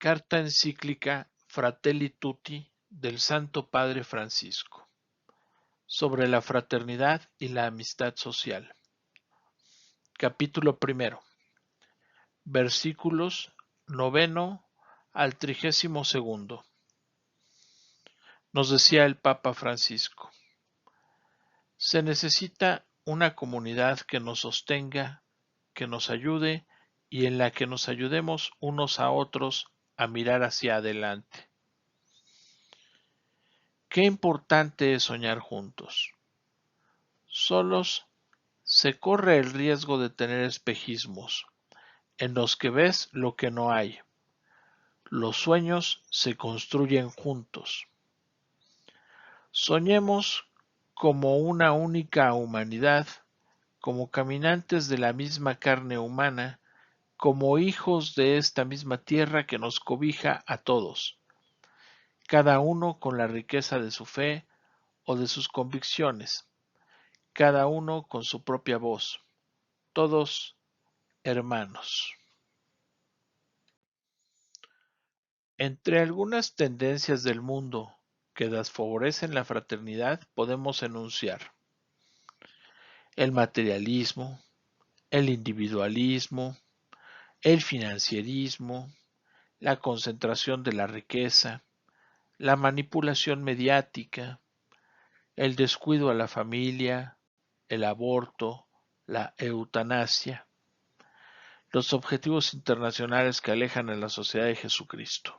Carta encíclica Fratelli Tutti del Santo Padre Francisco sobre la fraternidad y la amistad social. Capítulo primero. Versículos 9 al 32. Nos decía el Papa Francisco: se necesita una comunidad que nos sostenga, que nos ayude y en la que nos ayudemos unos a otros a mirar hacia adelante. Qué importante es soñar juntos. Solos se corre el riesgo de tener espejismos, en los que ves lo que no hay. Los sueños se construyen juntos. Soñemos como una única humanidad, como caminantes de la misma carne humana, como hijos de esta misma tierra que nos cobija a todos, cada uno con la riqueza de su fe o de sus convicciones, cada uno con su propia voz, todos hermanos. Entre algunas tendencias del mundo que desfavorecen la fraternidad podemos enunciar el materialismo, el individualismo, el financierismo, la concentración de la riqueza, la manipulación mediática, el descuido a la familia, el aborto, la eutanasia, los objetivos internacionales que alejan a la sociedad de Jesucristo.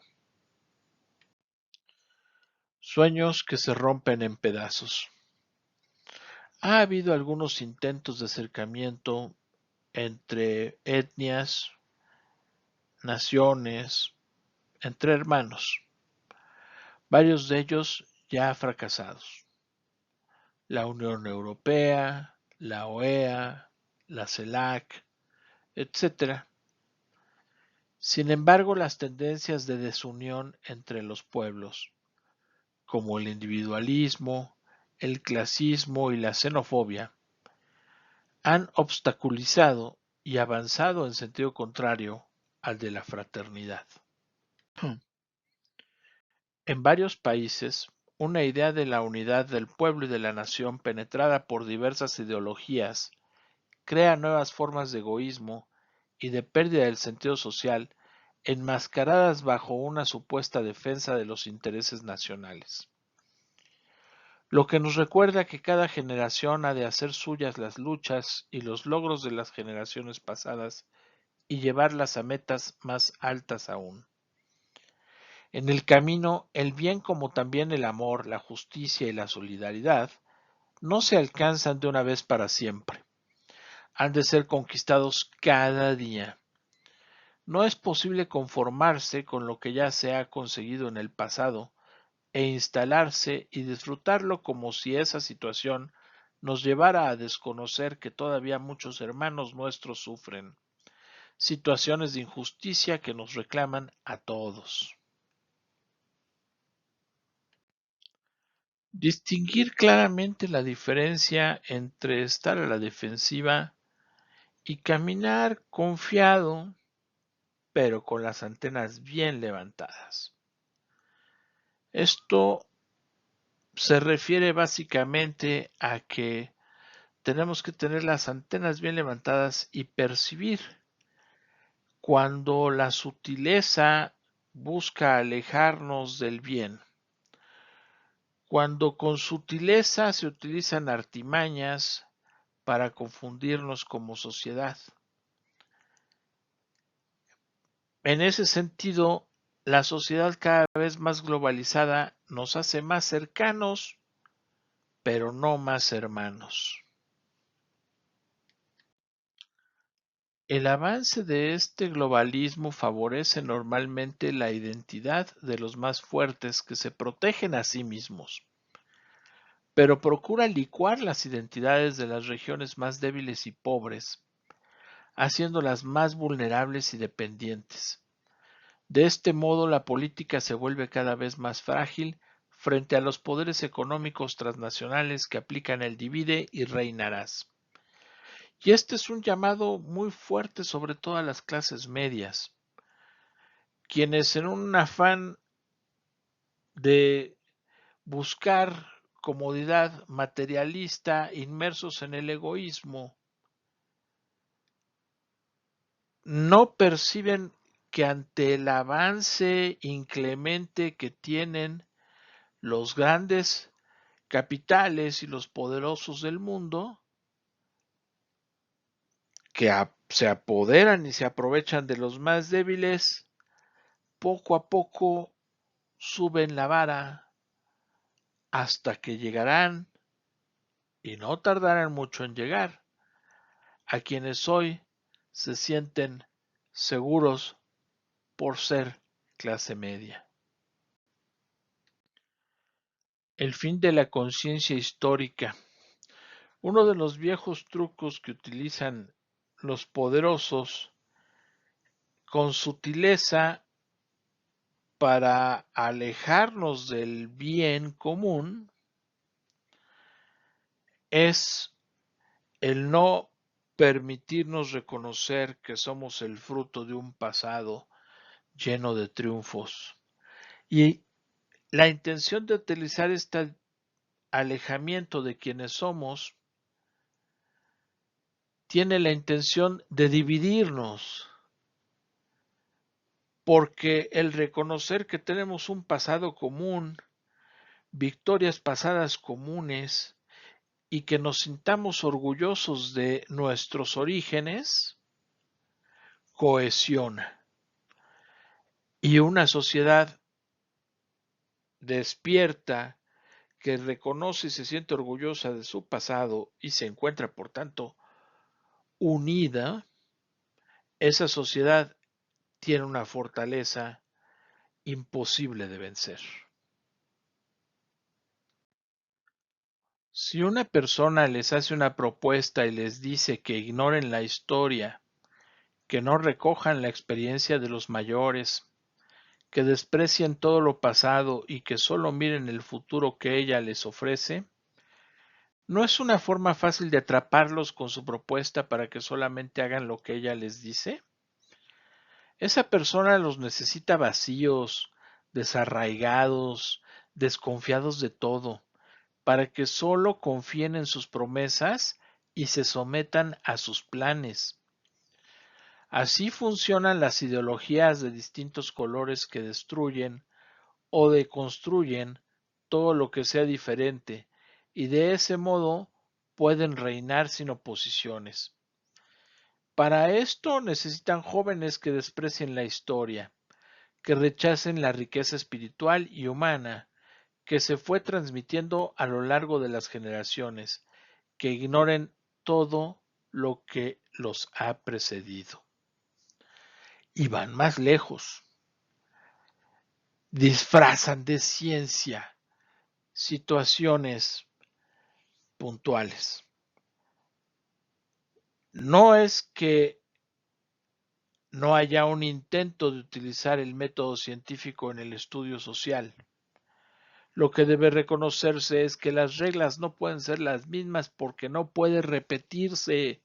Sueños que se rompen en pedazos. Ha habido algunos intentos de acercamiento entre etnias, naciones, entre hermanos, varios de ellos ya fracasados. La Unión Europea, la OEA, la CELAC, etc. Sin embargo, las tendencias de desunión entre los pueblos, como el individualismo, el clasismo y la xenofobia, han obstaculizado y avanzado en sentido contrario al de la fraternidad. En varios países, una idea de la unidad del pueblo y de la nación penetrada por diversas ideologías crea nuevas formas de egoísmo y de pérdida del sentido social enmascaradas bajo una supuesta defensa de los intereses nacionales. Lo que nos recuerda que cada generación ha de hacer suyas las luchas y los logros de las generaciones pasadas y llevarlas a metas más altas aún. En el camino, el bien como también el amor, la justicia y la solidaridad no se alcanzan de una vez para siempre. Han de ser conquistados cada día. No es posible conformarse con lo que ya se ha conseguido en el pasado e instalarse y disfrutarlo como si esa situación nos llevara a desconocer que todavía muchos hermanos nuestros sufren situaciones de injusticia que nos reclaman a todos. Distinguir claramente la diferencia entre estar a la defensiva y caminar confiado, pero con las antenas bien levantadas. Esto se refiere básicamente a que tenemos que tener las antenas bien levantadas y percibir cuando la sutileza busca alejarnos del bien, cuando con sutileza se utilizan artimañas para confundirnos como sociedad. En ese sentido, la sociedad cada vez más globalizada nos hace más cercanos, pero no más hermanos. El avance de este globalismo favorece normalmente la identidad de los más fuertes que se protegen a sí mismos, pero procura licuar las identidades de las regiones más débiles y pobres, haciéndolas más vulnerables y dependientes. De este modo, la política se vuelve cada vez más frágil frente a los poderes económicos transnacionales que aplican el divide y reinarás. Y este es un llamado muy fuerte sobre todo a las clases medias, quienes en un afán de buscar comodidad materialista, inmersos en el egoísmo, no perciben que ante el avance inclemente que tienen los grandes capitales y los poderosos del mundo, que se apoderan y se aprovechan de los más débiles, poco a poco suben la vara hasta que llegarán, y no tardarán mucho en llegar, a quienes hoy se sienten seguros por ser clase media. El fin de la conciencia histórica. Uno de los viejos trucos que utilizan los poderosos con sutileza para alejarnos del bien común es el no permitirnos reconocer que somos el fruto de un pasado lleno de triunfos. Y la intención de utilizar este alejamiento de quienes somos tiene la intención de dividirnos, porque el reconocer que tenemos un pasado común, victorias pasadas comunes, y que nos sintamos orgullosos de nuestros orígenes, cohesiona. Y una sociedad despierta que reconoce y se siente orgullosa de su pasado y se encuentra, por tanto, unida, esa sociedad tiene una fortaleza imposible de vencer. Si una persona les hace una propuesta y les dice que ignoren la historia, que no recojan la experiencia de los mayores, que desprecien todo lo pasado y que solo miren el futuro que ella les ofrece, ¿no es una forma fácil de atraparlos con su propuesta para que solamente hagan lo que ella les dice? Esa persona los necesita vacíos, desarraigados, desconfiados de todo, para que solo confíen en sus promesas y se sometan a sus planes. Así funcionan las ideologías de distintos colores que destruyen o deconstruyen todo lo que sea diferente, y de ese modo pueden reinar sin oposiciones. Para esto necesitan jóvenes que desprecien la historia, que rechacen la riqueza espiritual y humana que se fue transmitiendo a lo largo de las generaciones, que ignoren todo lo que los ha precedido. Y van más lejos, disfrazan de ciencia situaciones puntuales. No es que no haya un intento de utilizar el método científico en el estudio social. Lo que debe reconocerse es que las reglas no pueden ser las mismas porque no puede repetirse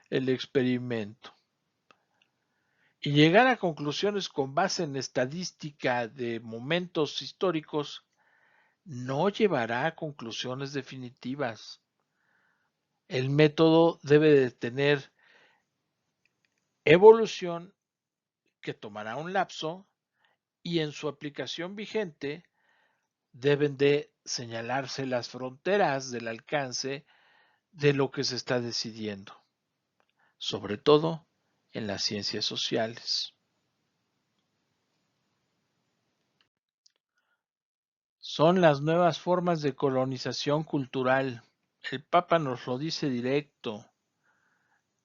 el experimento. Y llegar a conclusiones con base en estadística de momentos históricos no llevará a conclusiones definitivas. El método debe de tener evolución que tomará un lapso y en su aplicación vigente deben de señalarse las fronteras del alcance de lo que se está decidiendo, sobre todo en las ciencias sociales. Son las nuevas formas de colonización cultural. El Papa nos lo dice directo.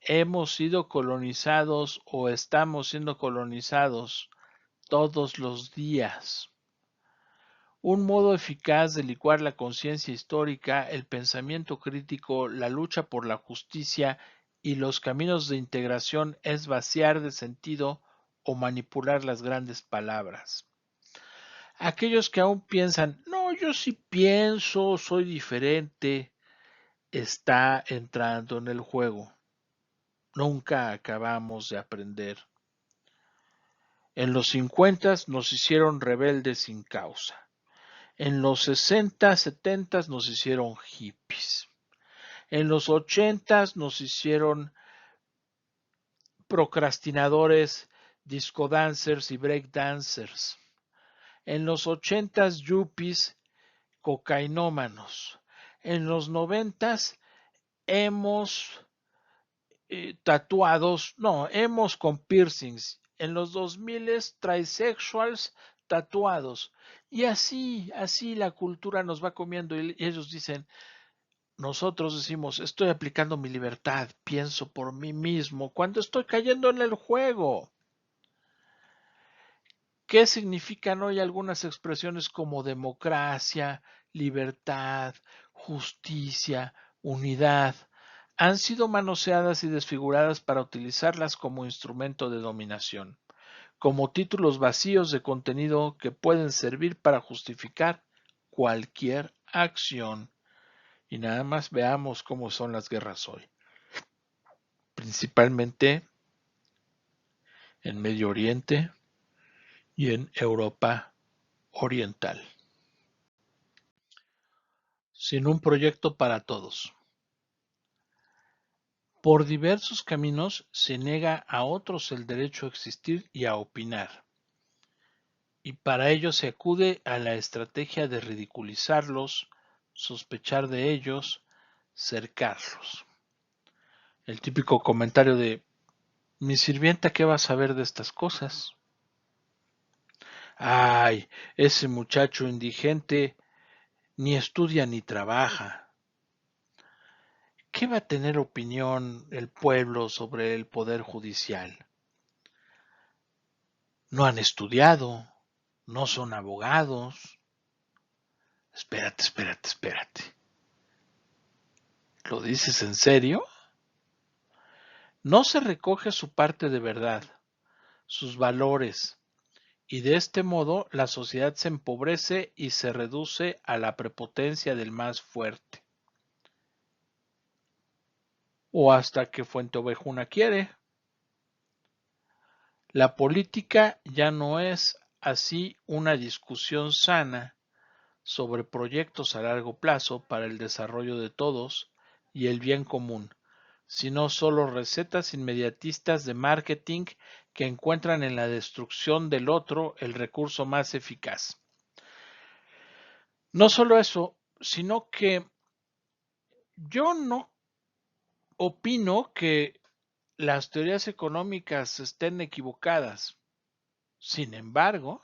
Hemos sido colonizados o estamos siendo colonizados todos los días. Un modo eficaz de licuar la conciencia histórica, el pensamiento crítico, la lucha por la justicia y los caminos de integración es vaciar de sentido o manipular las grandes palabras. Aquellos que aún piensan, no, yo sí pienso, soy diferente, está entrando en el juego. Nunca acabamos de aprender. En los 50 nos hicieron rebeldes sin causa. En los 60, 70 nos hicieron hippies. En los 80 nos hicieron procrastinadores, disco dancers y break dancers. En los 80 yuppies, cocainómanos. En los 90 hemos tatuados, no, hemos con piercings. En los 2000 trisexuals tatuados. Y así la cultura nos va comiendo y ellos dicen, nosotros decimos, estoy aplicando mi libertad, pienso por mí mismo, cuando estoy cayendo en el juego. ¿Qué significan hoy algunas expresiones como democracia, libertad, justicia, unidad? Han sido manoseadas y desfiguradas para utilizarlas como instrumento de dominación, como títulos vacíos de contenido que pueden servir para justificar cualquier acción. Y nada más veamos cómo son las guerras hoy, principalmente en Medio Oriente y en Europa Oriental. Sin un proyecto para todos. Por diversos caminos se niega a otros el derecho a existir y a opinar, y para ello se acude a la estrategia de ridiculizarlos, sospechar de ellos, cercarlos. El típico comentario de mi sirvienta, ¿qué va a saber de estas cosas? Ay, ese muchacho indigente ni estudia ni trabaja. ¿Qué va a tener opinión el pueblo sobre el poder judicial? No han estudiado, no son abogados. Espérate. ¿Lo dices en serio? No se recoge su parte de verdad, sus valores, y de este modo la sociedad se empobrece y se reduce a la prepotencia del más fuerte. O hasta que Fuenteovejuna quiere. La política ya no es así una discusión sana sobre proyectos a largo plazo para el desarrollo de todos y el bien común, sino solo recetas inmediatistas de marketing que encuentran en la destrucción del otro el recurso más eficaz. No solo eso, sino que yo no opino que las teorías económicas estén equivocadas. Sin embargo,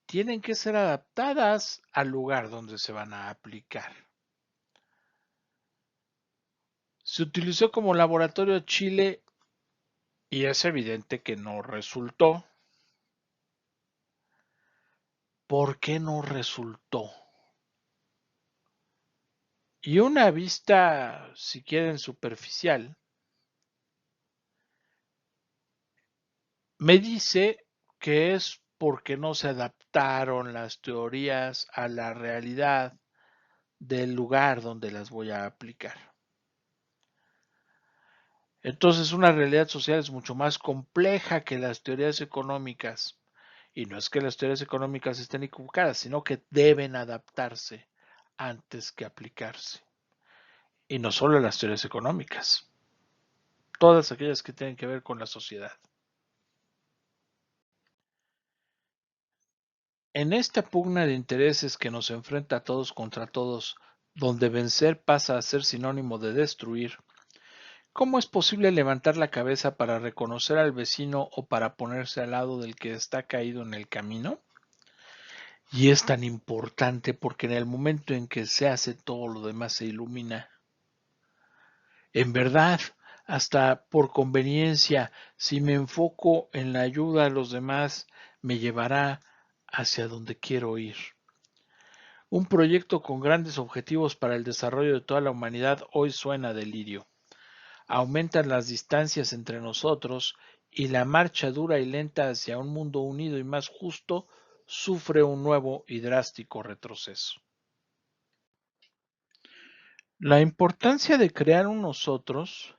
tienen que ser adaptadas al lugar donde se van a aplicar. Se utilizó como laboratorio Chile y es evidente que no resultó. ¿Por qué no resultó? Y una vista, si quieren, superficial, me dice que es porque no se adaptaron las teorías a la realidad del lugar donde las voy a aplicar. Entonces, una realidad social es mucho más compleja que las teorías económicas. Y no es que las teorías económicas estén equivocadas, sino que deben adaptarse antes que aplicarse. Y no solo las teorías económicas, todas aquellas que tienen que ver con la sociedad. En esta pugna de intereses que nos enfrenta a todos contra todos, donde vencer pasa a ser sinónimo de destruir, ¿cómo es posible levantar la cabeza para reconocer al vecino o para ponerse al lado del que está caído en el camino? Y es tan importante porque en el momento en que se hace todo lo demás se ilumina. En verdad, hasta por conveniencia, si me enfoco en la ayuda a los demás, me llevará hacia donde quiero ir. Un proyecto con grandes objetivos para el desarrollo de toda la humanidad hoy suena a delirio. Aumentan las distancias entre nosotros y la marcha dura y lenta hacia un mundo unido y más justo sufre un nuevo y drástico retroceso. La importancia de crear un nosotros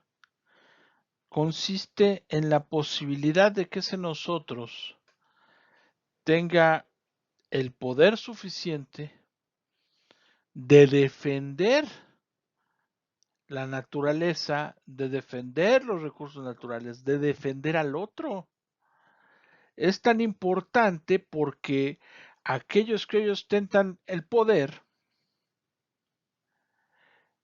consiste en la posibilidad de que ese nosotros tenga el poder suficiente de defender la naturaleza, de defender los recursos naturales, de defender al otro. Es tan importante porque aquellos que hoy ostentan el poder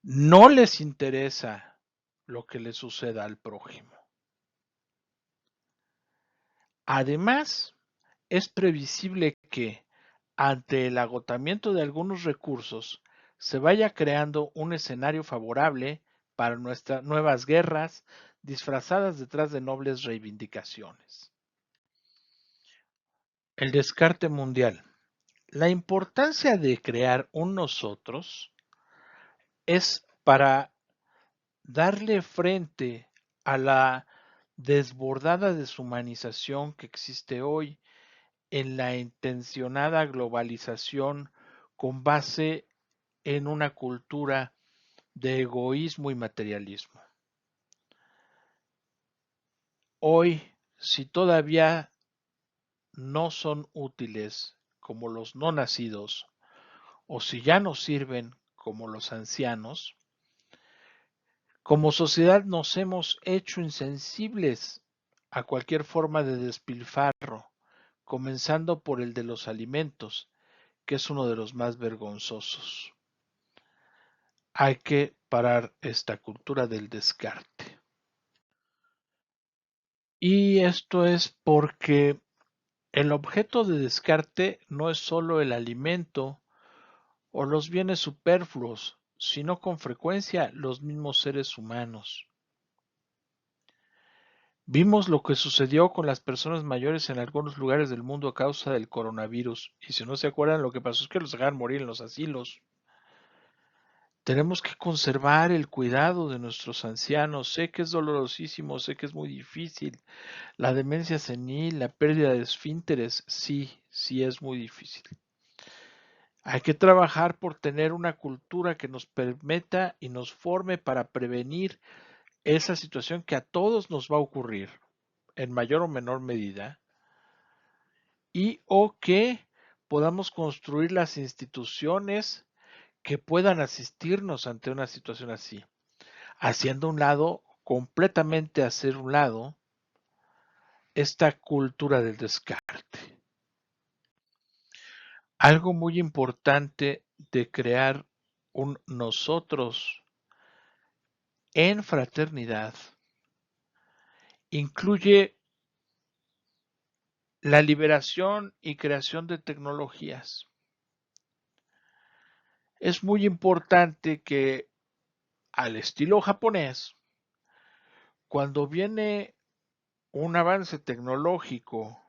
no les interesa lo que le suceda al prójimo. Además, es previsible que, ante el agotamiento de algunos recursos, se vaya creando un escenario favorable para nuestras nuevas guerras disfrazadas detrás de nobles reivindicaciones. El descarte mundial. La importancia de crear un nosotros es para darle frente a la desbordada deshumanización que existe hoy en la intencionada globalización con base en una cultura de egoísmo y materialismo. Hoy, si todavía no son útiles como los no nacidos, o si ya no sirven como los ancianos, como sociedad nos hemos hecho insensibles a cualquier forma de despilfarro, comenzando por el de los alimentos, que es uno de los más vergonzosos. Hay que parar esta cultura del descarte. Y esto es porque el objeto de descarte no es solo el alimento o los bienes superfluos, sino con frecuencia los mismos seres humanos. Vimos lo que sucedió con las personas mayores en algunos lugares del mundo a causa del coronavirus. Y si no se acuerdan, lo que pasó es que los dejaron morir en los asilos. Tenemos que conservar el cuidado de nuestros ancianos. Sé que es dolorosísimo, sé que es muy difícil. La demencia senil, la pérdida de esfínteres, sí, sí es muy difícil. Hay que trabajar por tener una cultura que nos permita y nos forme para prevenir esa situación que a todos nos va a ocurrir, en mayor o menor medida, y o que podamos construir las instituciones que puedan asistirnos ante una situación así, haciendo un lado, completamente hacer un lado, esta cultura del descarte. Algo muy importante de crear un nosotros en fraternidad incluye la liberación y creación de tecnologías. Es muy importante que, al estilo japonés, cuando viene un avance tecnológico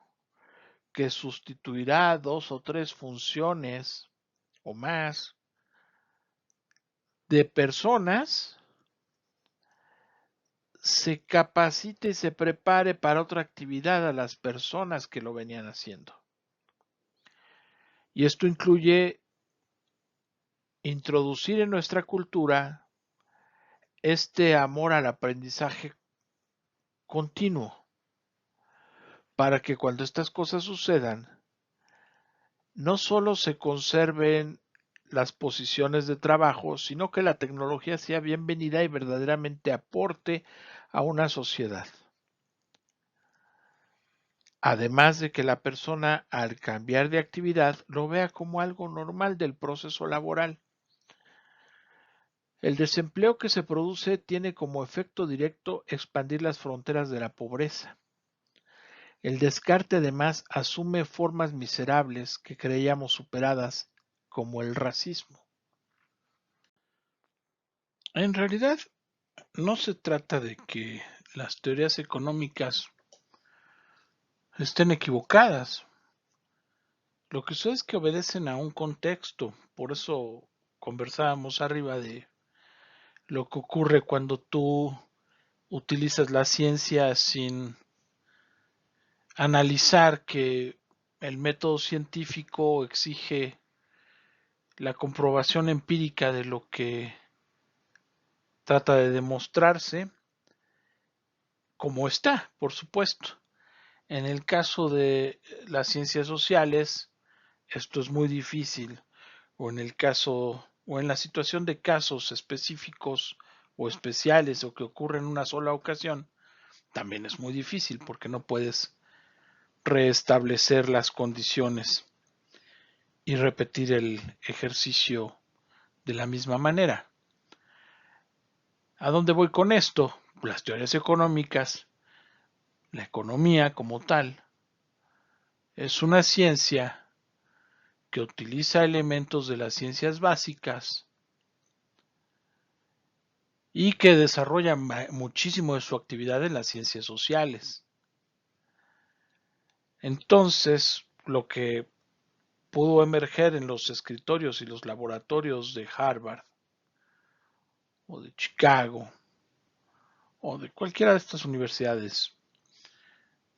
que sustituirá dos o tres funciones o más de personas, se capacite y se prepare para otra actividad a las personas que lo venían haciendo. Y esto incluye introducir en nuestra cultura este amor al aprendizaje continuo, para que cuando estas cosas sucedan, no solo se conserven las posiciones de trabajo, sino que la tecnología sea bienvenida y verdaderamente aporte a una sociedad. Además de que la persona, al cambiar de actividad, lo vea como algo normal del proceso laboral. El desempleo que se produce tiene como efecto directo expandir las fronteras de la pobreza. El descarte además asume formas miserables que creíamos superadas, como el racismo. En realidad, no se trata de que las teorías económicas estén equivocadas. Lo que sucede es que obedecen a un contexto. Por eso conversábamos arriba de lo que ocurre cuando tú utilizas la ciencia sin analizar que el método científico exige la comprobación empírica de lo que trata de demostrarse, como está, por supuesto. En el caso de las ciencias sociales, esto es muy difícil, o en el caso, o en la situación de casos específicos o especiales o que ocurren en una sola ocasión, también es muy difícil porque no puedes restablecer las condiciones y repetir el ejercicio de la misma manera. ¿A dónde voy con esto? Las teorías económicas, la economía como tal, es una ciencia que utiliza elementos de las ciencias básicas y que desarrolla muchísimo de su actividad en las ciencias sociales. Entonces, lo que pudo emerger en los escritorios y los laboratorios de Harvard o de Chicago o de cualquiera de estas universidades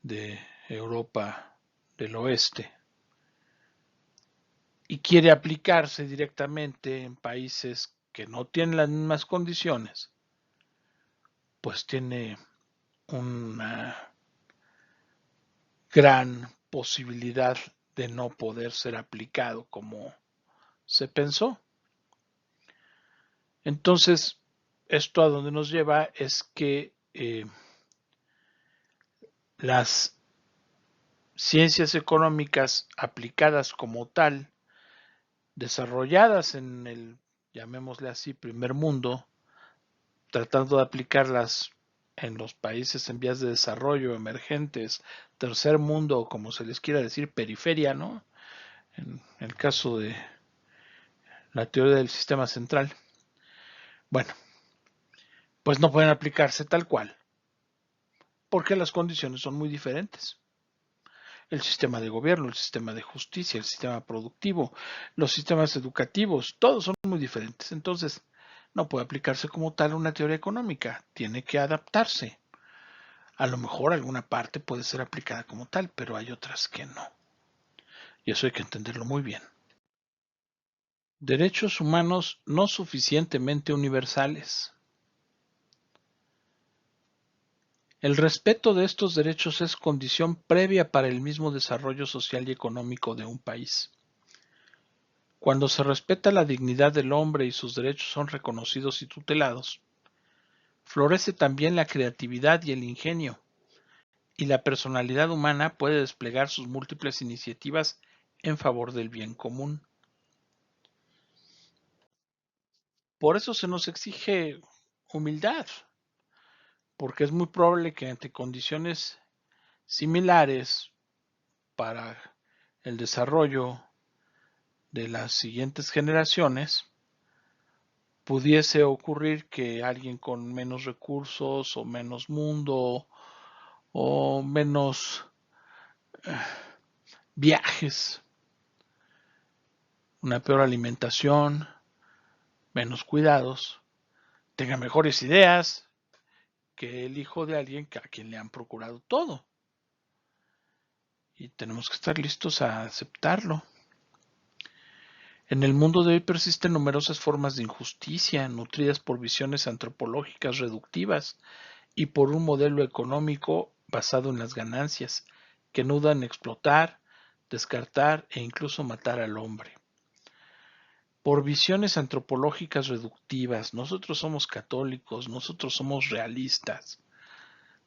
de Europa del Oeste y quiere aplicarse directamente en países que no tienen las mismas condiciones, pues tiene una gran posibilidad de no poder ser aplicado como se pensó. Entonces, esto a donde nos lleva es que las ciencias económicas aplicadas como tal, desarrolladas en el, llamémosle así, primer mundo, tratando de aplicarlas en los países en vías de desarrollo, emergentes, tercer mundo, o como se les quiera decir, periferia, ¿no? En el caso de la teoría del sistema central. Bueno, pues no pueden aplicarse tal cual, porque las condiciones son muy diferentes. El sistema de gobierno, el sistema de justicia, el sistema productivo, los sistemas educativos, todos son muy diferentes. Entonces, no puede aplicarse como tal una teoría económica, tiene que adaptarse. A lo mejor alguna parte puede ser aplicada como tal, pero hay otras que no. Y eso hay que entenderlo muy bien. Derechos humanos no suficientemente universales. El respeto de estos derechos es condición previa para el mismo desarrollo social y económico de un país. Cuando se respeta la dignidad del hombre y sus derechos son reconocidos y tutelados, florece también la creatividad y el ingenio, y la personalidad humana puede desplegar sus múltiples iniciativas en favor del bien común. Por eso se nos exige humildad, porque es muy probable que ante condiciones similares para el desarrollo de las siguientes generaciones, pudiese ocurrir que alguien con menos recursos o menos mundo o menos viajes, una peor alimentación, menos cuidados, tenga mejores ideas que el hijo de alguien a quien le han procurado todo. Y tenemos que estar listos a aceptarlo. En el mundo de hoy persisten numerosas formas de injusticia, nutridas por visiones antropológicas reductivas y por un modelo económico basado en las ganancias, que nudan explotar, descartar e incluso matar al hombre. Por visiones antropológicas reductivas, nosotros somos católicos, nosotros somos realistas,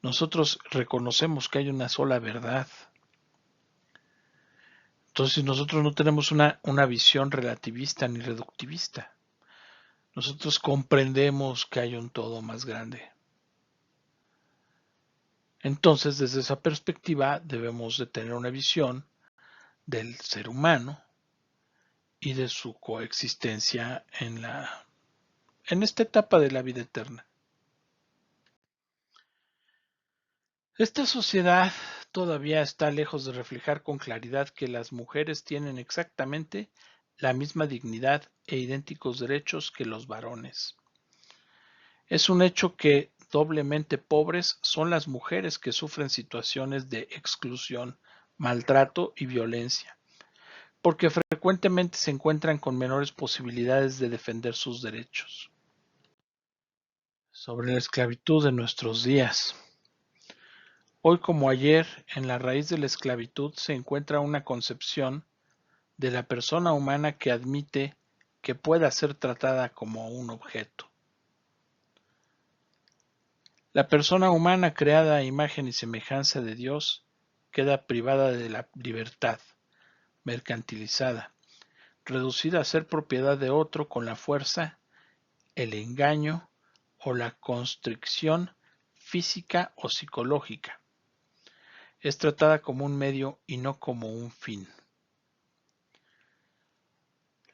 nosotros reconocemos que hay una sola verdad. Entonces nosotros no tenemos una visión relativista ni reductivista. Nosotros comprendemos que hay un todo más grande. Entonces, desde esa perspectiva, debemos de tener una visión del ser humano y de su coexistencia en esta etapa de la vida eterna. Esta sociedad todavía está lejos de reflejar con claridad que las mujeres tienen exactamente la misma dignidad e idénticos derechos que los varones. Es un hecho que doblemente pobres son las mujeres que sufren situaciones de exclusión, maltrato y violencia, porque frecuentemente se encuentran con menores posibilidades de defender sus derechos. Sobre la esclavitud de nuestros días. Hoy como ayer, en la raíz de la esclavitud se encuentra una concepción de la persona humana que admite que pueda ser tratada como un objeto. La persona humana creada a imagen y semejanza de Dios queda privada de la libertad, mercantilizada, reducida a ser propiedad de otro con la fuerza, el engaño o la constricción física o psicológica. Es tratada como un medio y no como un fin.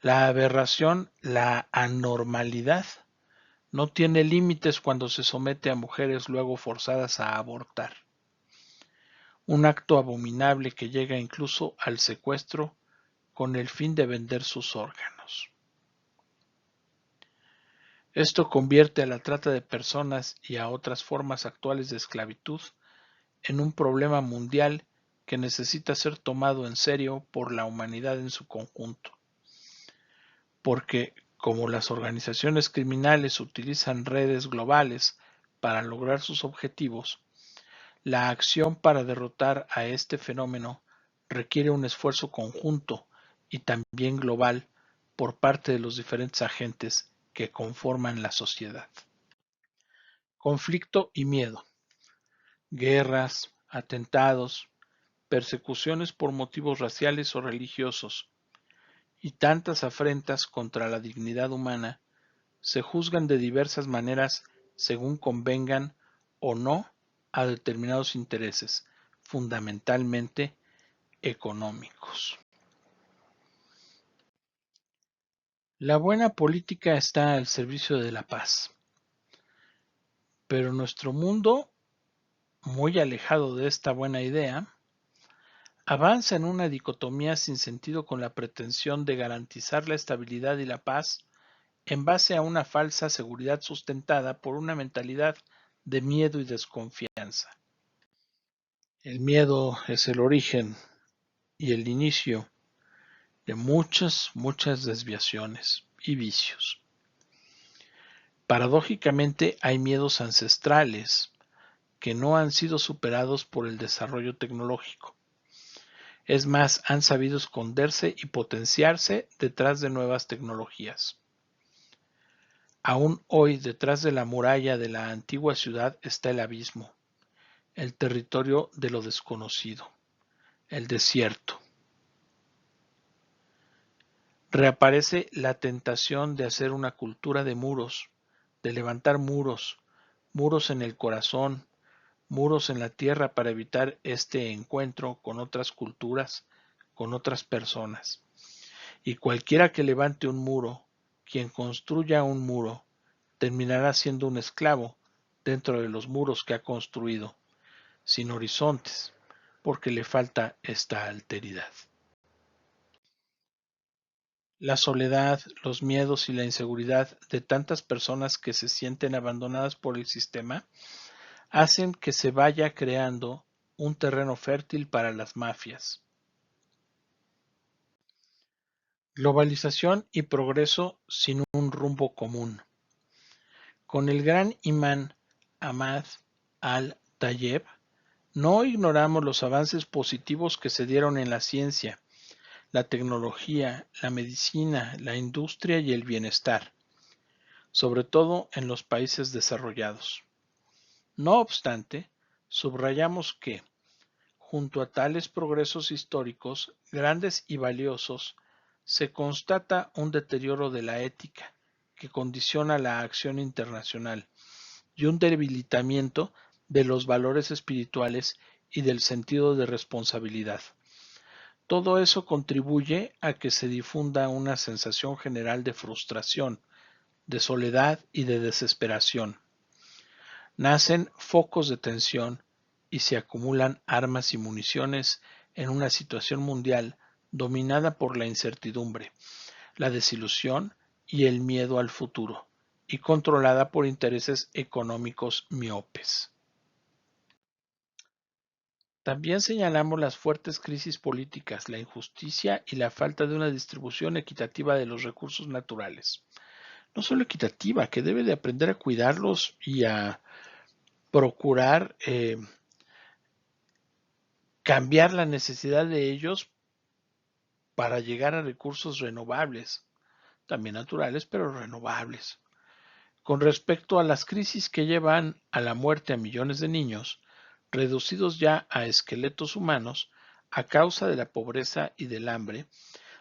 La aberración, la anormalidad, no tiene límites cuando se somete a mujeres luego forzadas a abortar. Un acto abominable que llega incluso al secuestro con el fin de vender sus órganos. Esto convierte a la trata de personas y a otras formas actuales de esclavitud en un problema mundial que necesita ser tomado en serio por la humanidad en su conjunto. Porque, como las organizaciones criminales utilizan redes globales para lograr sus objetivos, la acción para derrotar a este fenómeno requiere un esfuerzo conjunto y también global por parte de los diferentes agentes que conforman la sociedad. Conflicto y miedo. Guerras, atentados, persecuciones por motivos raciales o religiosos y tantas afrentas contra la dignidad humana se juzgan de diversas maneras según convengan o no a determinados intereses, fundamentalmente económicos. La buena política está al servicio de la paz, pero nuestro mundo, muy alejado de esta buena idea, avanza en una dicotomía sin sentido con la pretensión de garantizar la estabilidad y la paz en base a una falsa seguridad sustentada por una mentalidad de miedo y desconfianza. El miedo es el origen y el inicio de muchas desviaciones y vicios. Paradójicamente, hay miedos ancestrales que no han sido superados por el desarrollo tecnológico. Es más, han sabido esconderse y potenciarse detrás de nuevas tecnologías. Aún hoy, detrás de la muralla de la antigua ciudad está el abismo, el territorio de lo desconocido, el desierto. Reaparece la tentación de hacer una cultura de muros, de levantar muros, muros en el corazón, muros en la tierra para evitar este encuentro con otras culturas, con otras personas. Y cualquiera que levante un muro, quien construya un muro, terminará siendo un esclavo dentro de los muros que ha construido, sin horizontes, porque le falta esta alteridad. La soledad, los miedos y la inseguridad de tantas personas que se sienten abandonadas por el sistema hacen que se vaya creando un terreno fértil para las mafias. Globalización y progreso sin un rumbo común. Con el gran imán Ahmad al-Tayeb, no ignoramos los avances positivos que se dieron en la ciencia, la tecnología, la medicina, la industria y el bienestar, sobre todo en los países desarrollados. No obstante, subrayamos que, junto a tales progresos históricos grandes y valiosos, se constata un deterioro de la ética que condiciona la acción internacional y un debilitamiento de los valores espirituales y del sentido de responsabilidad. Todo eso contribuye a que se difunda una sensación general de frustración, de soledad y de desesperación. Nacen focos de tensión y se acumulan armas y municiones en una situación mundial dominada por la incertidumbre, la desilusión y el miedo al futuro, y controlada por intereses económicos miopes. También señalamos las fuertes crisis políticas, la injusticia y la falta de una distribución equitativa de los recursos naturales. No solo equitativa, que debe de aprender a cuidarlos y a procurar cambiar la necesidad de ellos para llegar a recursos renovables, también naturales, pero renovables. Con respecto a las crisis que llevan a la muerte a millones de niños, reducidos ya a esqueletos humanos a causa de la pobreza y del hambre,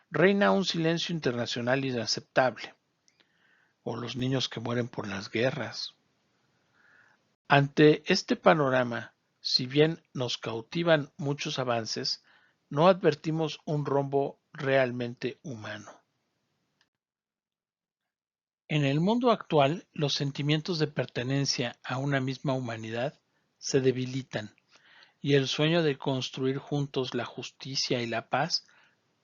reina un silencio internacional inaceptable. O los niños que mueren por las guerras. Ante este panorama, si bien nos cautivan muchos avances, no advertimos un rombo realmente humano. En el mundo actual, los sentimientos de pertenencia a una misma humanidad se debilitan y el sueño de construir juntos la justicia y la paz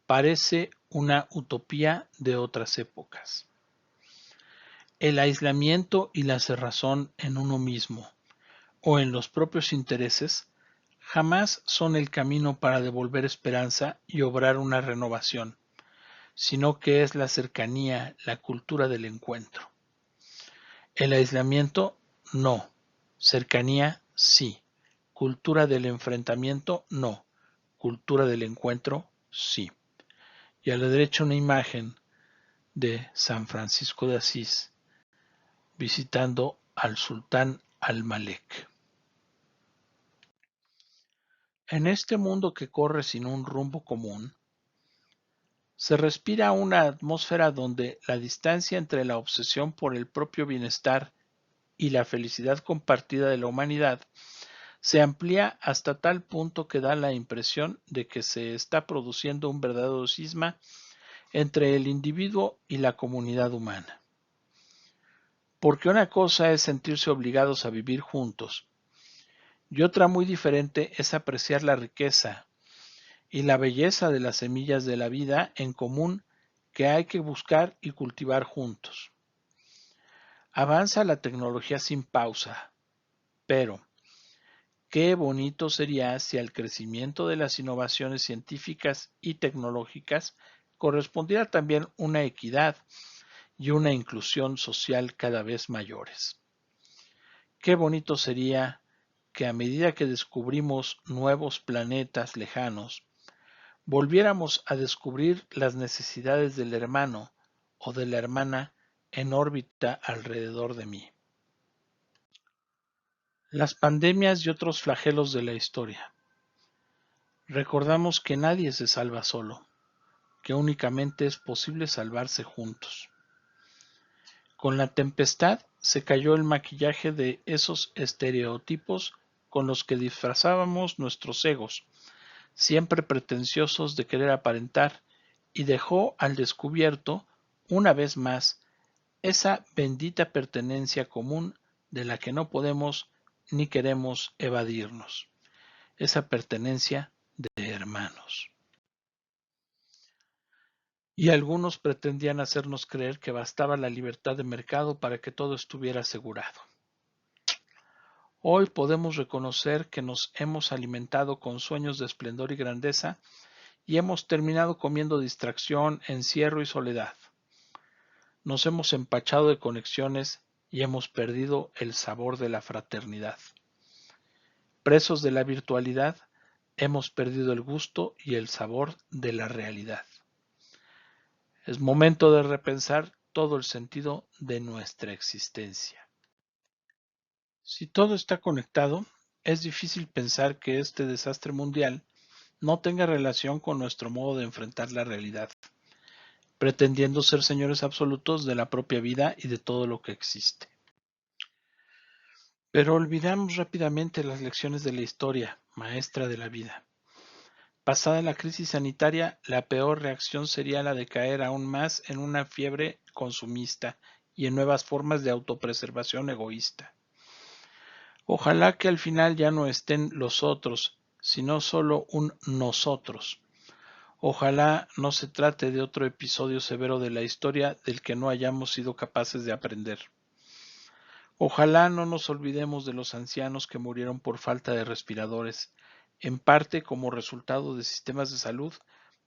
parece una utopía de otras épocas. El aislamiento y la cerrazón en uno mismo o en los propios intereses jamás son el camino para devolver esperanza y obrar una renovación, sino que es la cercanía, la cultura del encuentro. El aislamiento, no. Cercanía, sí. Cultura del enfrentamiento, no. Cultura del encuentro, sí. Y a la derecha una imagen de San Francisco de Asís visitando al sultán Al-Malek. En este mundo que corre sin un rumbo común, se respira una atmósfera donde la distancia entre la obsesión por el propio bienestar y la felicidad compartida de la humanidad se amplía hasta tal punto que da la impresión de que se está produciendo un verdadero cisma entre el individuo y la comunidad humana. Porque una cosa es sentirse obligados a vivir juntos y otra muy diferente es apreciar la riqueza y la belleza de las semillas de la vida en común que hay que buscar y cultivar juntos. Avanza la tecnología sin pausa, pero qué bonito sería si al crecimiento de las innovaciones científicas y tecnológicas correspondiera también una equidad y una inclusión social cada vez mayores. Qué bonito sería que a medida que descubrimos nuevos planetas lejanos, volviéramos a descubrir las necesidades del hermano o de la hermana en órbita alrededor de mí. Las pandemias y otros flagelos de la historia. Recordamos que nadie se salva solo, que únicamente es posible salvarse juntos. Con la tempestad se cayó el maquillaje de esos estereotipos con los que disfrazábamos nuestros egos, siempre pretenciosos de querer aparentar, y dejó al descubierto, una vez más, esa bendita pertenencia común de la que no podemos ni queremos evadirnos, esa pertenencia de hermanos. Y algunos pretendían hacernos creer que bastaba la libertad de mercado para que todo estuviera asegurado. Hoy podemos reconocer que nos hemos alimentado con sueños de esplendor y grandeza y hemos terminado comiendo distracción, encierro y soledad. Nos hemos empachado de conexiones y hemos perdido el sabor de la fraternidad. Presos de la virtualidad, hemos perdido el gusto y el sabor de la realidad. Es momento de repensar todo el sentido de nuestra existencia. Si todo está conectado, es difícil pensar que este desastre mundial no tenga relación con nuestro modo de enfrentar la realidad, pretendiendo ser señores absolutos de la propia vida y de todo lo que existe. Pero olvidamos rápidamente las lecciones de la historia, maestra de la vida. Pasada la crisis sanitaria, la peor reacción sería la de caer aún más en una fiebre consumista y en nuevas formas de autopreservación egoísta. Ojalá que al final ya no estén los otros, sino solo un nosotros. Ojalá no se trate de otro episodio severo de la historia del que no hayamos sido capaces de aprender. Ojalá no nos olvidemos de los ancianos que murieron por falta de respiradores, en parte como resultado de sistemas de salud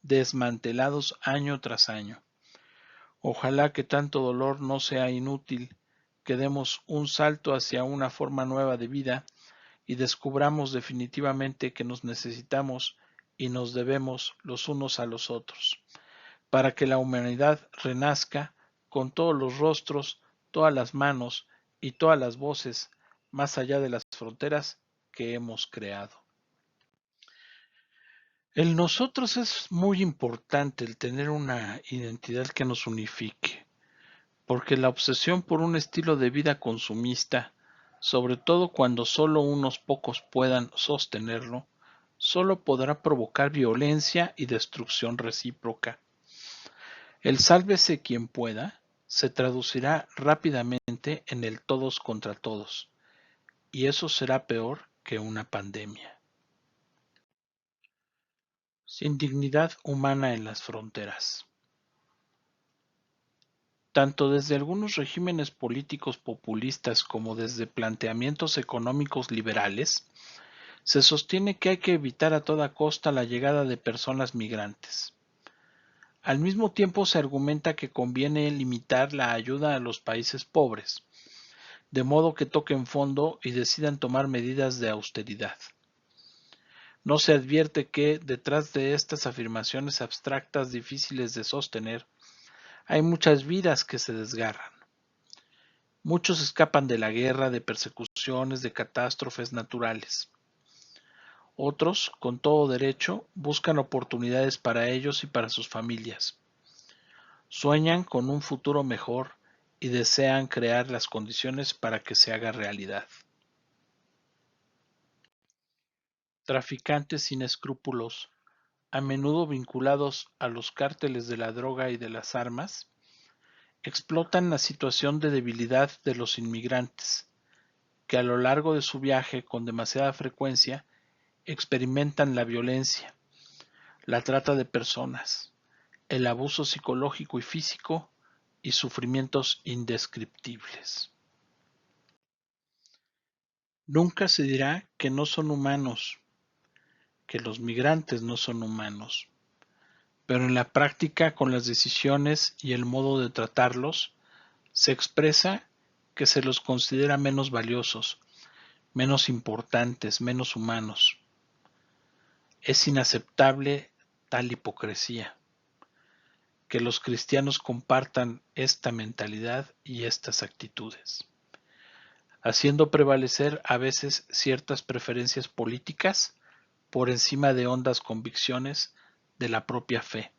desmantelados año tras año. Ojalá que tanto dolor no sea inútil, que demos un salto hacia una forma nueva de vida y descubramos definitivamente que nos necesitamos y nos debemos los unos a los otros, para que la humanidad renazca con todos los rostros, todas las manos y todas las voces, más allá de las fronteras que hemos creado. El nosotros es muy importante, el tener una identidad que nos unifique, porque la obsesión por un estilo de vida consumista, sobre todo cuando solo unos pocos puedan sostenerlo, solo podrá provocar violencia y destrucción recíproca. El sálvese quien pueda se traducirá rápidamente en el todos contra todos, y eso será peor que una pandemia. Sin dignidad humana en las fronteras. Tanto desde algunos regímenes políticos populistas como desde planteamientos económicos liberales, se sostiene que hay que evitar a toda costa la llegada de personas migrantes. Al mismo tiempo se argumenta que conviene limitar la ayuda a los países pobres, de modo que toquen fondo y decidan tomar medidas de austeridad. No se advierte que, detrás de estas afirmaciones abstractas difíciles de sostener, hay muchas vidas que se desgarran. Muchos escapan de la guerra, de persecuciones, de catástrofes naturales. Otros, con todo derecho, buscan oportunidades para ellos y para sus familias. Sueñan con un futuro mejor y desean crear las condiciones para que se haga realidad. Traficantes sin escrúpulos, a menudo vinculados a los cárteles de la droga y de las armas, explotan la situación de debilidad de los inmigrantes, que a lo largo de su viaje con demasiada frecuencia experimentan la violencia, la trata de personas, el abuso psicológico y físico y sufrimientos indescriptibles. Nunca se dirá que no son humanos, que los migrantes no son humanos, pero en la práctica, con las decisiones y el modo de tratarlos, se expresa que se los considera menos valiosos, menos importantes, menos humanos. Es inaceptable tal hipocresía. Que los cristianos compartan esta mentalidad y estas actitudes, haciendo prevalecer a veces ciertas preferencias políticas por encima de hondas convicciones de la propia fe,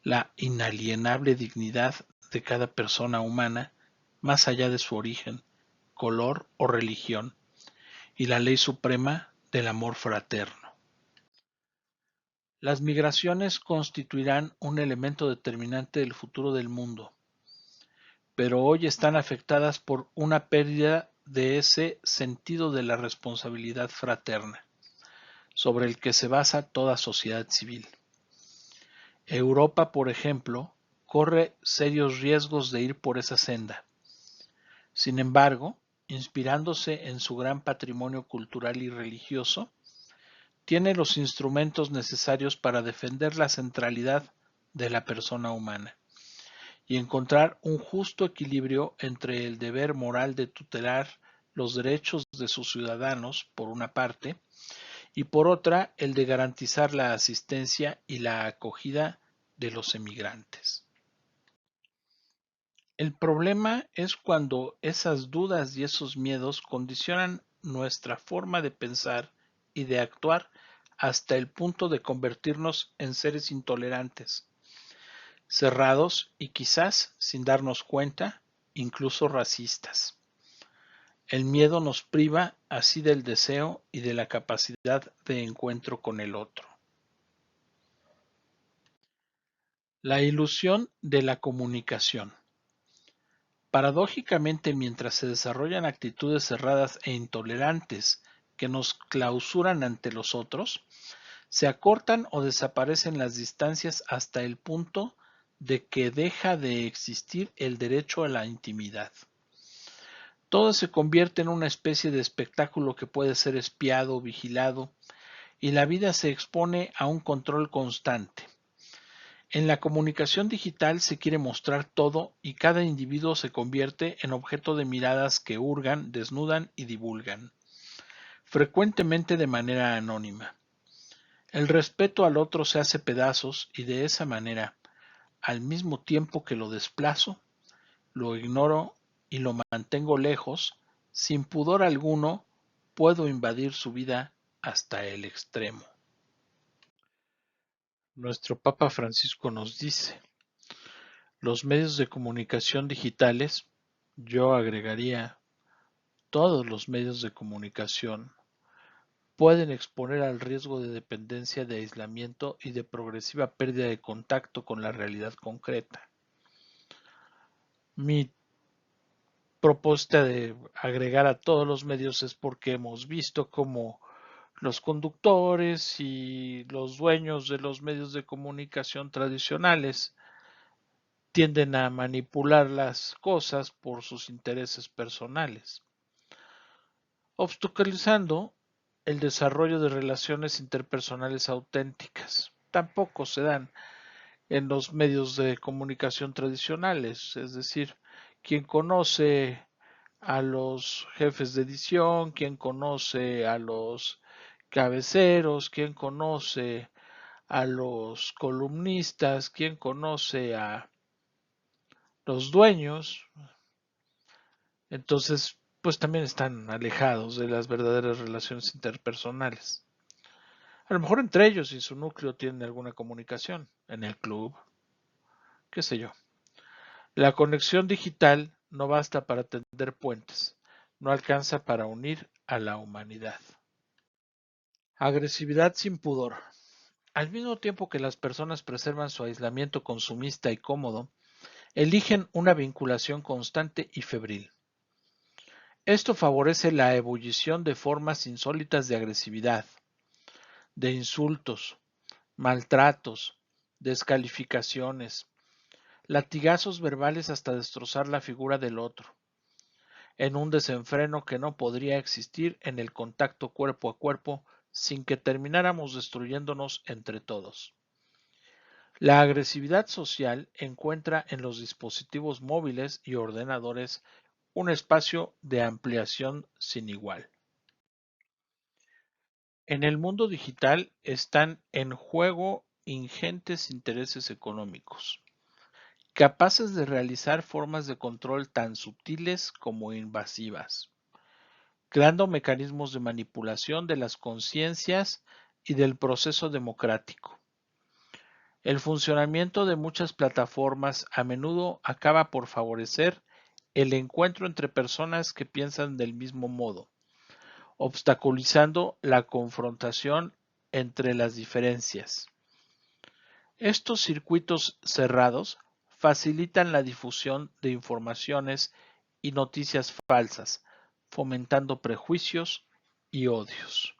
la inalienable dignidad de cada persona humana más allá de su origen, color o religión, y la ley suprema del amor fraterno. Las migraciones constituirán un elemento determinante del futuro del mundo, pero hoy están afectadas por una pérdida de ese sentido de la responsabilidad fraterna, sobre el que se basa toda sociedad civil. Europa, por ejemplo, corre serios riesgos de ir por esa senda. Sin embargo, inspirándose en su gran patrimonio cultural y religioso, tiene los instrumentos necesarios para defender la centralidad de la persona humana y encontrar un justo equilibrio entre el deber moral de tutelar los derechos de sus ciudadanos, por una parte, y por otra, el de garantizar la asistencia y la acogida de los emigrantes. El problema es cuando esas dudas y esos miedos condicionan nuestra forma de pensar y de actuar hasta el punto de convertirnos en seres intolerantes, cerrados y quizás, sin darnos cuenta, incluso racistas. El miedo nos priva así del deseo y de la capacidad de encuentro con el otro. La ilusión de la comunicación. Paradójicamente, mientras se desarrollan actitudes cerradas e intolerantes que nos clausuran ante los otros, se acortan o desaparecen las distancias hasta el punto de que deja de existir el derecho a la intimidad. Todo se convierte en una especie de espectáculo que puede ser espiado, vigilado, y la vida se expone a un control constante. En la comunicación digital se quiere mostrar todo y cada individuo se convierte en objeto de miradas que hurgan, desnudan y divulgan. frecuentemente de manera anónima. El respeto al otro se hace pedazos y de esa manera, al mismo tiempo que lo desplazo, lo ignoro y lo mantengo lejos, sin pudor alguno, puedo invadir su vida hasta el extremo. Nuestro Papa Francisco nos dice, los medios de comunicación digitales, yo agregaría todos los medios de comunicación, pueden exponer al riesgo de dependencia, de aislamiento y de progresiva pérdida de contacto con la realidad concreta. Mi propuesta de agregar a todos los medios es porque hemos visto cómo los conductores y los dueños de los medios de comunicación tradicionales tienden a manipular las cosas por sus intereses personales, obstaculizando el desarrollo de relaciones interpersonales auténticas. Tampoco se dan en los medios de comunicación tradicionales, es decir, quien conoce a los jefes de edición, quien conoce a los cabeceros, quien conoce a los columnistas, quien conoce a los dueños, entonces pues también están alejados de las verdaderas relaciones interpersonales. A lo mejor entre ellos y su núcleo tienen alguna comunicación, en el club, qué sé yo. La conexión digital no basta para tender puentes, no alcanza para unir a la humanidad. Agresividad sin pudor. Al mismo tiempo que las personas preservan su aislamiento consumista y cómodo, eligen una vinculación constante y febril. Esto favorece la ebullición de formas insólitas de agresividad, de insultos, maltratos, descalificaciones, latigazos verbales hasta destrozar la figura del otro, en un desenfreno que no podría existir en el contacto cuerpo a cuerpo sin que termináramos destruyéndonos entre todos. La agresividad social encuentra en los dispositivos móviles y ordenadores un espacio de ampliación sin igual. En el mundo digital están en juego ingentes intereses económicos, capaces de realizar formas de control tan sutiles como invasivas, creando mecanismos de manipulación de las conciencias y del proceso democrático. El funcionamiento de muchas plataformas a menudo acaba por favorecer el encuentro entre personas que piensan del mismo modo, obstaculizando la confrontación entre las diferencias. Estos circuitos cerrados facilitan la difusión de informaciones y noticias falsas, fomentando prejuicios y odios.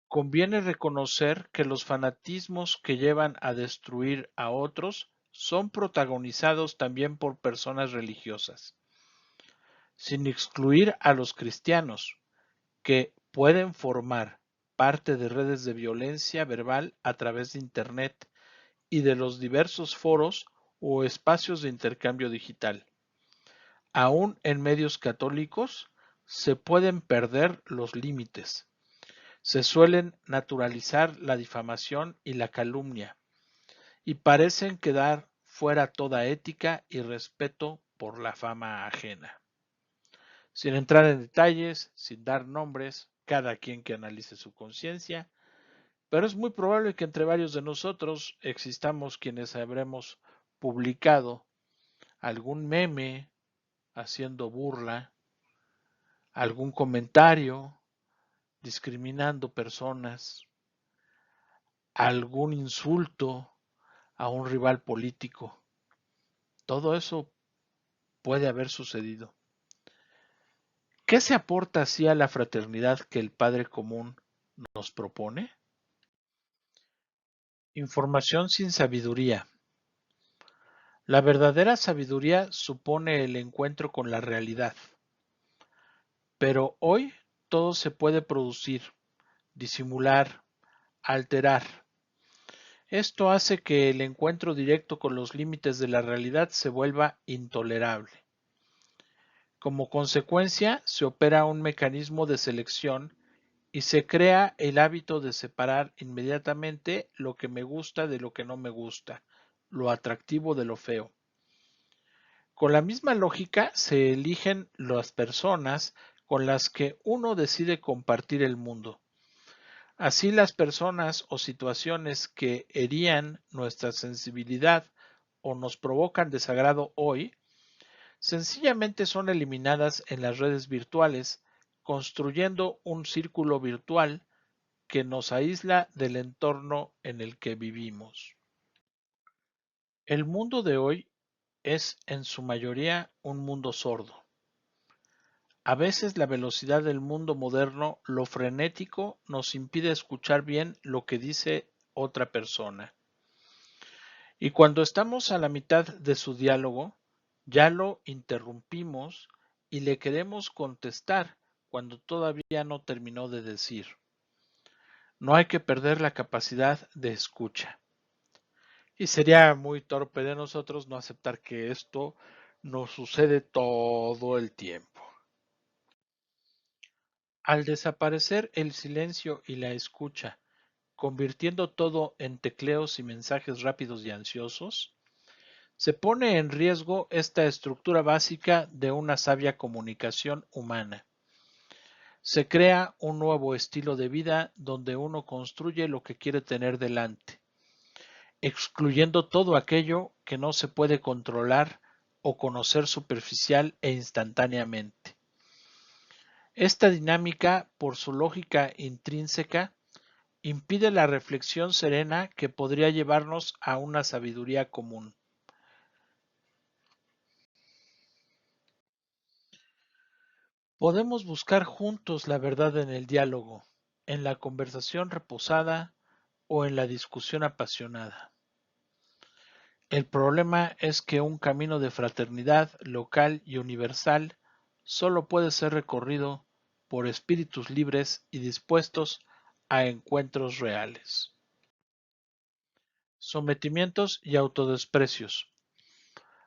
Conviene reconocer que los fanatismos que llevan a destruir a otros son protagonizados también por personas religiosas, sin excluir a los cristianos, que pueden formar parte de redes de violencia verbal a través de Internet y de los diversos foros o espacios de intercambio digital. Aún en medios católicos se pueden perder los límites. Se suelen naturalizar la difamación y la calumnia, y parecen quedar fuera toda ética y respeto por la fama ajena. Sin entrar en detalles, sin dar nombres, cada quien que analice su conciencia, pero es muy probable que entre varios de nosotros existamos quienes habremos publicado algún meme haciendo burla, algún comentario discriminando personas, algún insulto a un rival político. Todo eso puede haber sucedido. ¿Qué se aporta así a la fraternidad que el Padre Común nos propone? Información sin sabiduría. La verdadera sabiduría supone el encuentro con la realidad. Pero hoy todo se puede producir, disimular, alterar. Esto hace que el encuentro directo con los límites de la realidad se vuelva intolerable. Como consecuencia, se opera un mecanismo de selección y se crea el hábito de separar inmediatamente lo que me gusta de lo que no me gusta, lo atractivo de lo feo. Con la misma lógica se eligen las personas con las que uno decide compartir el mundo. Así las personas o situaciones que herían nuestra sensibilidad o nos provocan desagrado hoy, sencillamente son eliminadas en las redes virtuales, construyendo un círculo virtual que nos aísla del entorno en el que vivimos. El mundo de hoy es en su mayoría un mundo sordo. A veces la velocidad del mundo moderno, lo frenético, nos impide escuchar bien lo que dice otra persona. Y cuando estamos a la mitad de su diálogo, ya lo interrumpimos y le queremos contestar cuando todavía no terminó de decir. No hay que perder la capacidad de escucha. Y sería muy torpe de nosotros no aceptar que esto nos sucede todo el tiempo. Al desaparecer el silencio y la escucha, convirtiendo todo en tecleos y mensajes rápidos y ansiosos, se pone en riesgo esta estructura básica de una sabia comunicación humana. Se crea un nuevo estilo de vida donde uno construye lo que quiere tener delante, excluyendo todo aquello que no se puede controlar o conocer superficial e instantáneamente. Esta dinámica, por su lógica intrínseca, impide la reflexión serena que podría llevarnos a una sabiduría común. Podemos buscar juntos la verdad en el diálogo, en la conversación reposada o en la discusión apasionada. El problema es que un camino de fraternidad local y universal solo puede ser recorrido por espíritus libres y dispuestos a encuentros reales. Sometimientos y autodesprecios.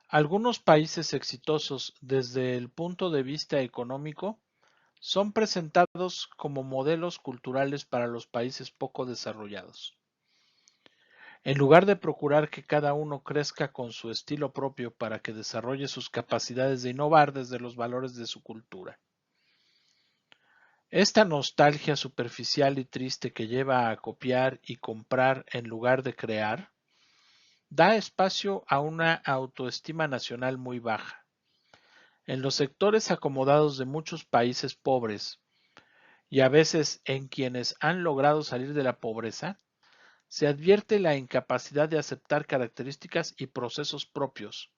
Algunos países exitosos desde el punto de vista económico son presentados como modelos culturales para los países poco desarrollados. En lugar de procurar que cada uno crezca con su estilo propio para que desarrolle sus capacidades de innovar desde los valores de su cultura. Esta nostalgia superficial y triste que lleva a copiar y comprar en lugar de crear, da espacio a una autoestima nacional muy baja. En los sectores acomodados de muchos países pobres, y a veces en quienes han logrado salir de la pobreza, se advierte la incapacidad de aceptar características y procesos propios,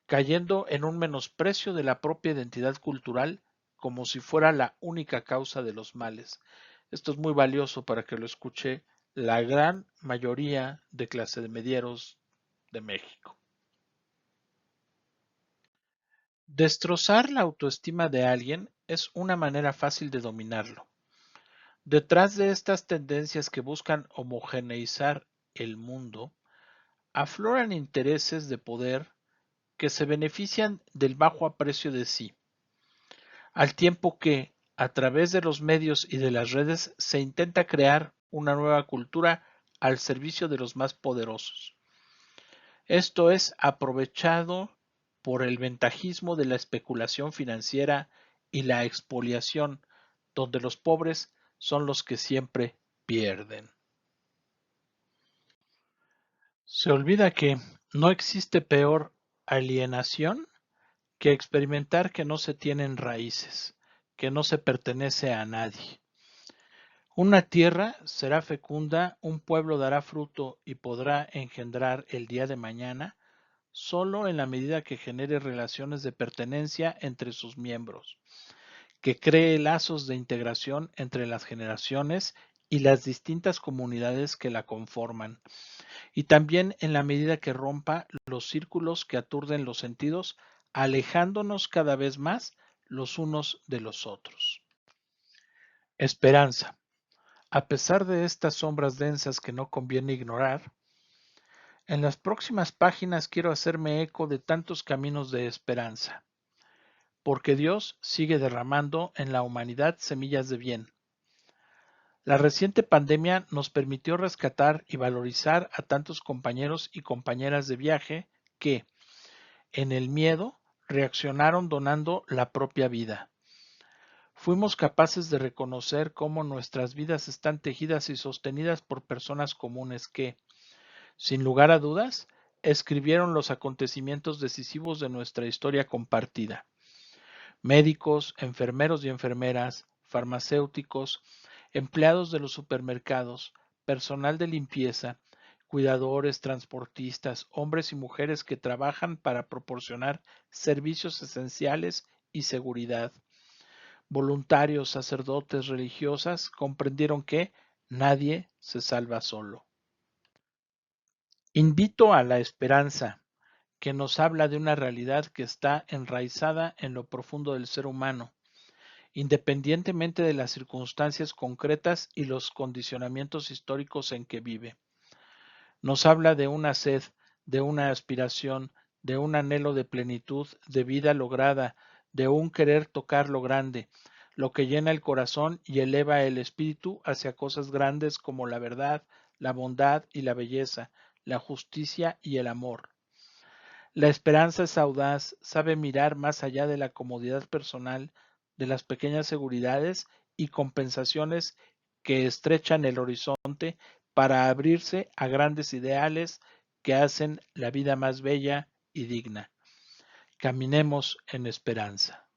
cayendo en un menosprecio de la propia identidad cultural como si fuera la única causa de los males. Esto es muy valioso para que lo escuche la gran mayoría de clase de medieros de México. Destrozar la autoestima de alguien es una manera fácil de dominarlo. Detrás de estas tendencias que buscan homogeneizar el mundo, afloran intereses de poder que se benefician del bajo aprecio de sí, al tiempo que, a través de los medios y de las redes, se intenta crear una nueva cultura al servicio de los más poderosos. Esto es aprovechado por el ventajismo de la especulación financiera y la expoliación, donde los pobres son los que siempre pierden. Se olvida que no existe peor alienación que experimentar que no se tienen raíces, que no se pertenece a nadie. Una tierra será fecunda, un pueblo dará fruto y podrá engendrar el día de mañana solo en la medida que genere relaciones de pertenencia entre sus miembros, que cree lazos de integración entre las generaciones y las distintas comunidades que la conforman, y también en la medida que rompa los círculos que aturden los sentidos, alejándonos cada vez más los unos de los otros. Esperanza. A pesar de estas sombras densas que no conviene ignorar, en las próximas páginas quiero hacerme eco de tantos caminos de esperanza. porque Dios sigue derramando en la humanidad semillas de bien. La reciente pandemia nos permitió rescatar y valorizar a tantos compañeros y compañeras de viaje que, en el miedo, reaccionaron donando la propia vida. Fuimos capaces de reconocer cómo nuestras vidas están tejidas y sostenidas por personas comunes que, sin lugar a dudas, escribieron los acontecimientos decisivos de nuestra historia compartida. Médicos, enfermeros y enfermeras, farmacéuticos, empleados de los supermercados, personal de limpieza, cuidadores, transportistas, hombres y mujeres que trabajan para proporcionar servicios esenciales y seguridad. Voluntarios, sacerdotes, religiosas comprendieron que nadie se salva solo. Invito a la esperanza, que nos habla de una realidad que está enraizada en lo profundo del ser humano, independientemente de las circunstancias concretas y los condicionamientos históricos en que vive. Nos habla de una sed, de una aspiración, de un anhelo de plenitud, de vida lograda, de un querer tocar lo grande, lo que llena el corazón y eleva el espíritu hacia cosas grandes como la verdad, la bondad y la belleza, la justicia y el amor. La esperanza es audaz, sabe mirar más allá de la comodidad personal, de las pequeñas seguridades y compensaciones que estrechan el horizonte para abrirse a grandes ideales que hacen la vida más bella y digna. Caminemos en esperanza.